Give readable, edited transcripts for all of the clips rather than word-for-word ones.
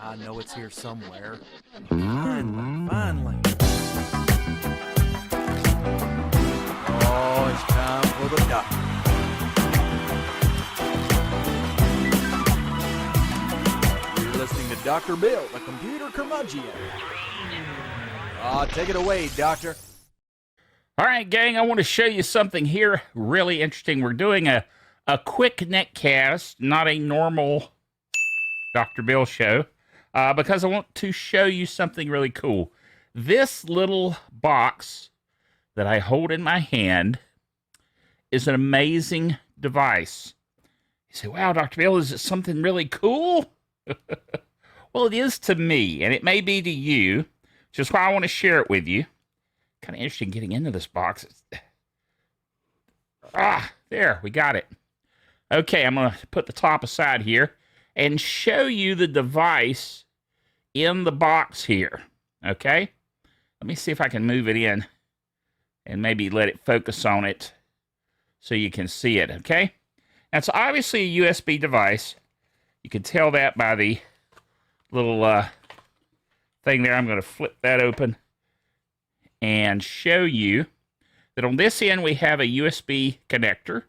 I know it's here somewhere. Finally, finally. Oh, it's time for the doctor. You're listening to Dr. Bill, the computer curmudgeon. Take it away, doctor. All right, gang, I want to show you something here really interesting. We're doing a quick netcast, not a normal Dr. Bill show, because I want to show you something really cool. This little box that I hold in my hand is an amazing device. You say, wow, Dr. Bill, is it something really cool? Well, it is to me, and it may be to you, which is why I want to share it with you. Kind of interesting getting into this box. There, we got it. Okay, I'm going to put the top aside here and show you the device in the box here. Okay? Let me see if I can move it in and maybe let it focus on it so you can see it. Okay? That's obviously a USB device. You can tell that by the little thing there. I'm going to flip that open and show you that on this end we have a USB connector,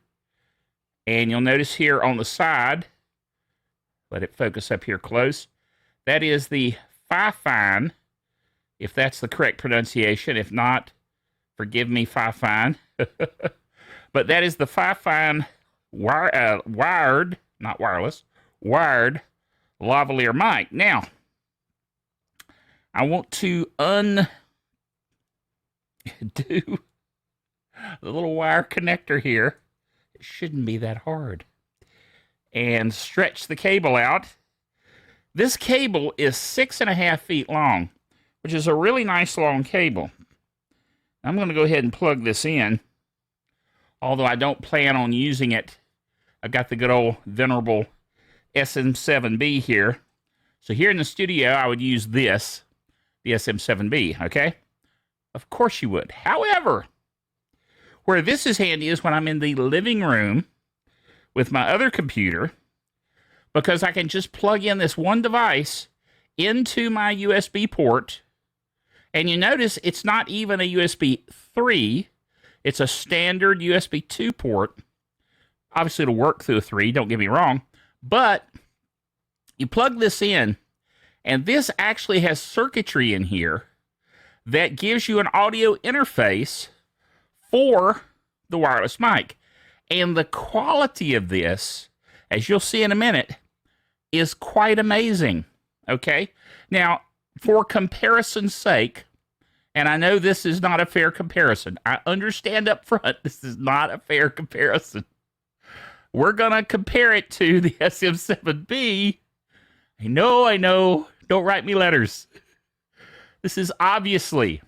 and you'll notice here on the side, let it focus up here close, that is the Fifine, if that's the correct pronunciation. If not, forgive me, Fifine. But that is the Fifine wired, not wireless, wired lavalier mic. Now, I want to undo the little wire connector here. It shouldn't be that hard. And stretch the cable out. This cable is 6.5 feet long, which is a really nice long cable. I'm going to go ahead and plug this in, although I don't plan on using it. I've got the good old venerable SM7B here. So here in the studio, I would use this, the SM7B, okay? Of course you would. However, where this is handy is when I'm in the living room with my other computer, because I can just plug in this one device into my USB port, and you notice it's not even a USB 3, it's a standard USB 2 port. Obviously it'll work through a 3, don't get me wrong, but you plug this in, and this actually has circuitry in here that gives you an audio interface for the wireless mic. And the quality of this, as you'll see in a minute, is quite amazing. Okay? Now, for comparison's sake, and I know this is not a fair comparison. I understand up front, this is not a fair comparison. We're going to compare it to the SM7B. I know. Don't write me letters. This is obviously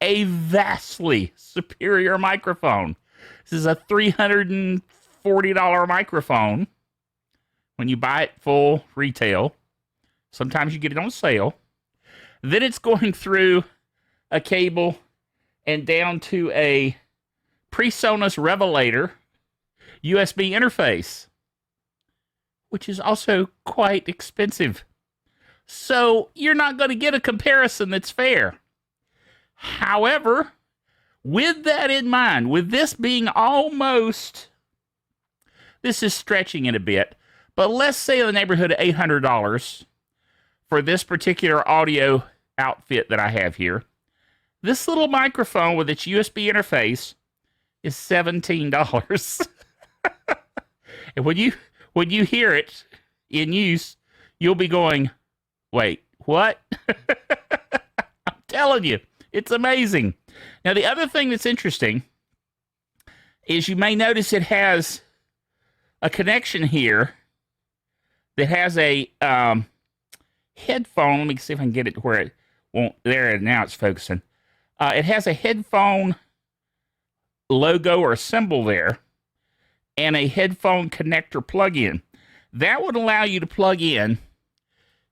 a vastly superior microphone. This is a $340 microphone when you buy it full retail. Sometimes you get it on sale. Then it's going through a cable and down to a PreSonus Lavalier USB interface, which is also quite expensive. So you're not going to get a comparison that's fair. However, with that in mind, with this being almost, this is stretching it a bit, but let's say in the neighborhood of $800 for this particular audio outfit that I have here, this little microphone with its USB interface is $17. And when you hear it in use, you'll be going, wait, what? I'm telling you, it's amazing. Now, the other thing that's interesting is you may notice it has a connection here that has a headphone. Let me see if I can get it to where it won't. There, now it's focusing. It has a headphone logo or symbol there and a headphone connector plug-in. That would allow you to plug in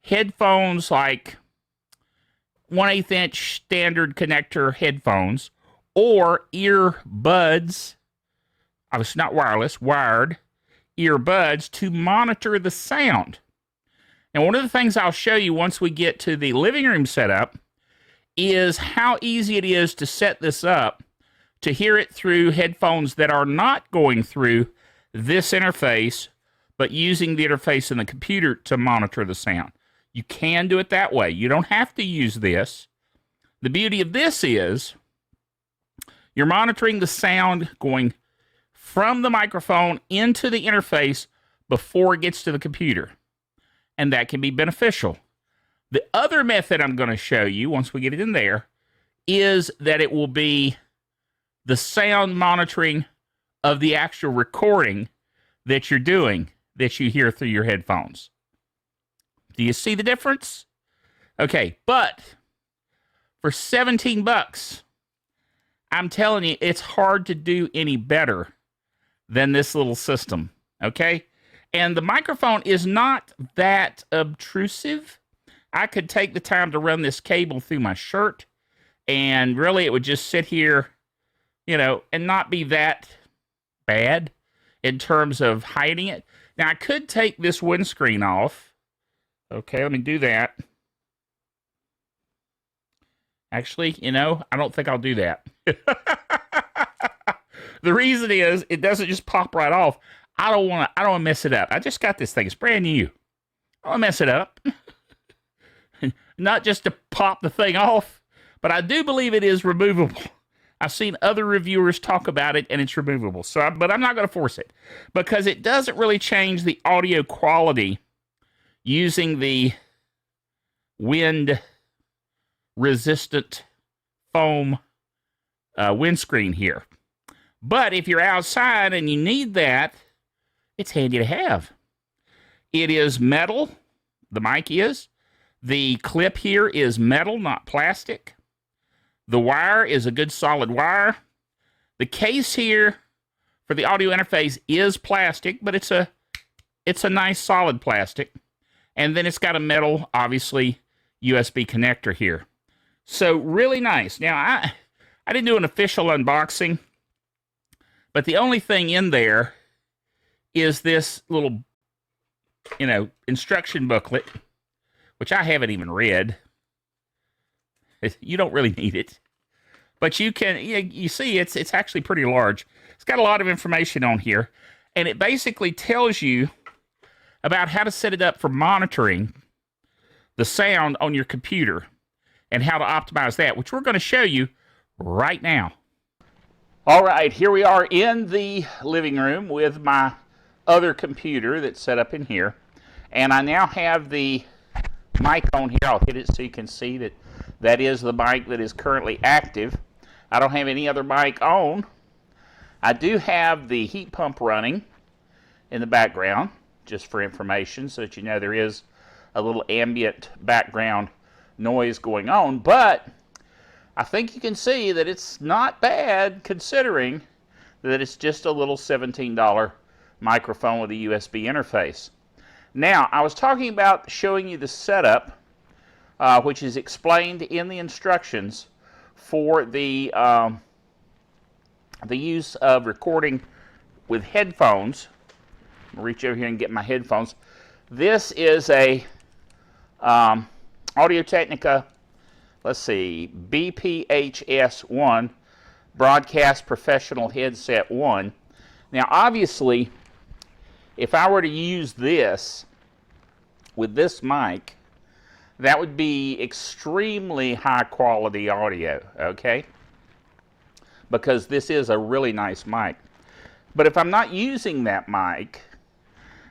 headphones like 1/8 inch standard connector headphones or earbuds, obviously not wireless, wired earbuds to monitor the sound. And one of the things I'll show you once we get to the living room setup is how easy it is to set this up to hear it through headphones that are not going through this interface, but using the interface in the computer to monitor the sound. You can do it that way. You don't have to use this. The beauty of this is you're monitoring the sound going from the microphone into the interface before it gets to the computer. And that can be beneficial. The other method I'm going to show you once we get it in there is that it will be the sound monitoring of the actual recording that you're doing that you hear through your headphones. Do you see the difference? Okay, but for 17 bucks, I'm telling you, it's hard to do any better than this little system, okay? And the microphone is not that obtrusive. I could take the time to run this cable through my shirt, and really it would just sit here, you know, and not be that bad in terms of hiding it. Now, I could take this windscreen off. Okay, let me do that. Actually, you know, I don't think I'll do that. The reason is it doesn't just pop right off. I don't want to mess it up. I just got this thing. It's brand new. I don't want to mess it up. Not just to pop the thing off, but I do believe it is removable. I've seen other reviewers talk about it, and it's removable. But I'm not going to force it because it doesn't really change the audio quality using the wind-resistant foam windscreen here. But if you're outside and you need that, it's handy to have. It is metal. The mic is. The clip here is metal, not plastic. The wire is a good solid wire. The case here for the audio interface is plastic, but it's a nice solid plastic. And then it's got a metal, obviously, USB connector here. So really nice. Now, I didn't do an official unboxing, but the only thing in there is this little, you know, instruction booklet, which I haven't even read. You don't really need it. But you can, you see, it's actually pretty large. It's got a lot of information on here. And it basically tells you about how to set it up for monitoring the sound on your computer and how to optimize that, which we're going to show you right now. All right, here we are in the living room with my other computer that's set up in here. And I now have the mic on here. I'll hit it so you can see that that is the mic that is currently active. I don't have any other mic on. I do have the heat pump running in the background, just for information, so that you know there is a little ambient background noise going on. But I think you can see that it's not bad, considering that it's just a little $17 microphone with a USB interface. Now, I was talking about showing you the setup, which is explained in the instructions for the use of recording with headphones. I'll reach over here and get my headphones. This is a Audio-Technica, let's see, BPHS1 Broadcast Professional Headset 1. Now, obviously, if I were to use this with this mic, that would be extremely high quality audio, okay? Because this is a really nice mic. But if I'm not using that mic,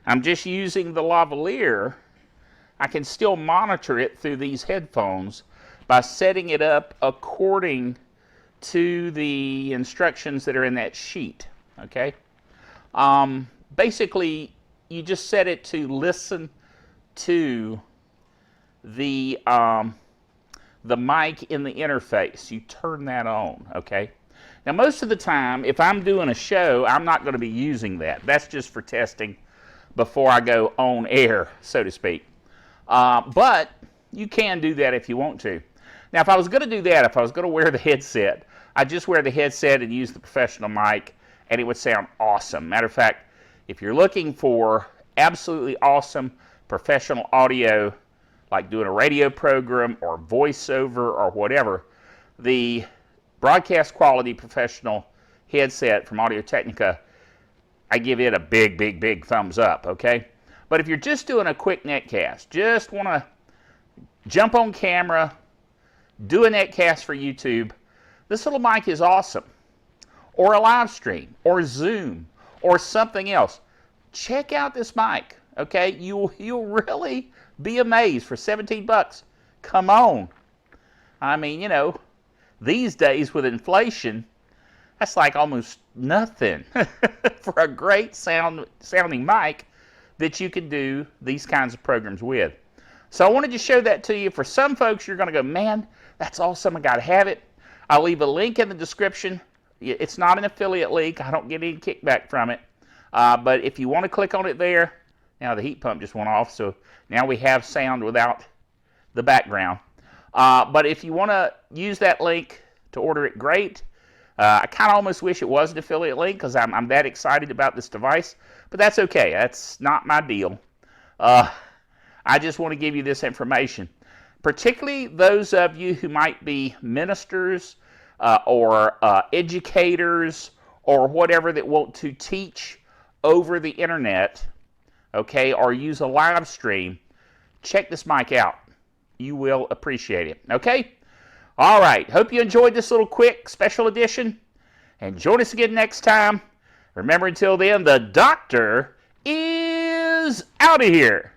I'm just using the lavalier, I can still monitor it through these headphones by setting it up according to the instructions that are in that sheet, okay? Basically, you just set it to listen to the mic in the interface. You turn that on, okay? Now, most of the time, if I'm doing a show, I'm not going to be using that. That's just for testing before I go on air, so to speak. But you can do that if you want to. Now, if I was going to do that, if I was going to wear the headset, I'd just wear the headset and use the professional mic, and it would sound awesome. Matter of fact, If you're looking for absolutely awesome professional audio, like doing a radio program or voiceover or whatever, the Broadcast Quality Professional headset from Audio-Technica, I give it a big, big, big thumbs up, okay? But if you're just doing a quick netcast, just want to jump on camera, do a netcast for YouTube, this little mic is awesome. Or a live stream, or Zoom, or something else. Check out this mic, okay? You'll really be amazed for 17 bucks. Come on. I mean, you know, these days with inflation, that's like almost nothing for a great sounding mic that you can do these kinds of programs with. So I wanted to show that to you. For some folks, you're going to go, man, that's awesome, I got to have it. I'll leave a link in the description. It's not an affiliate link. I don't get any kickback from it. But if you want to click on it there, now the heat pump just went off, so now we have sound without the background. But if you want to use that link to order it, great. I kind of almost wish it was an affiliate link because I'm that excited about this device, but that's okay. That's not my deal. I just want to give you this information, particularly those of you who might be ministers or educators or whatever that want to teach over the internet, okay, or use a live stream. Check this mic out. You will appreciate it, okay? All right, hope you enjoyed this little quick special edition, and join us again next time. Remember, until then, the doctor is out of here.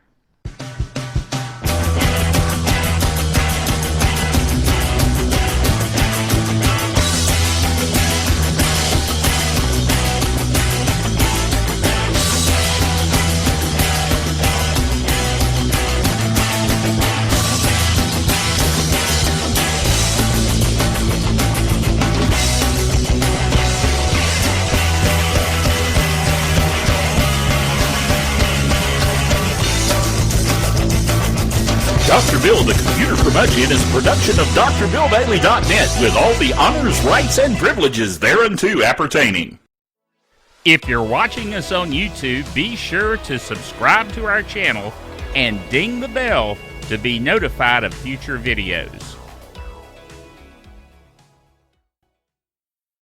Dr. Bill, the Computer Curmudgeon, is a production of DrBillDaily.net with all the honors, rights, and privileges thereunto appertaining. If you're watching us on YouTube, be sure to subscribe to our channel and ding the bell to be notified of future videos.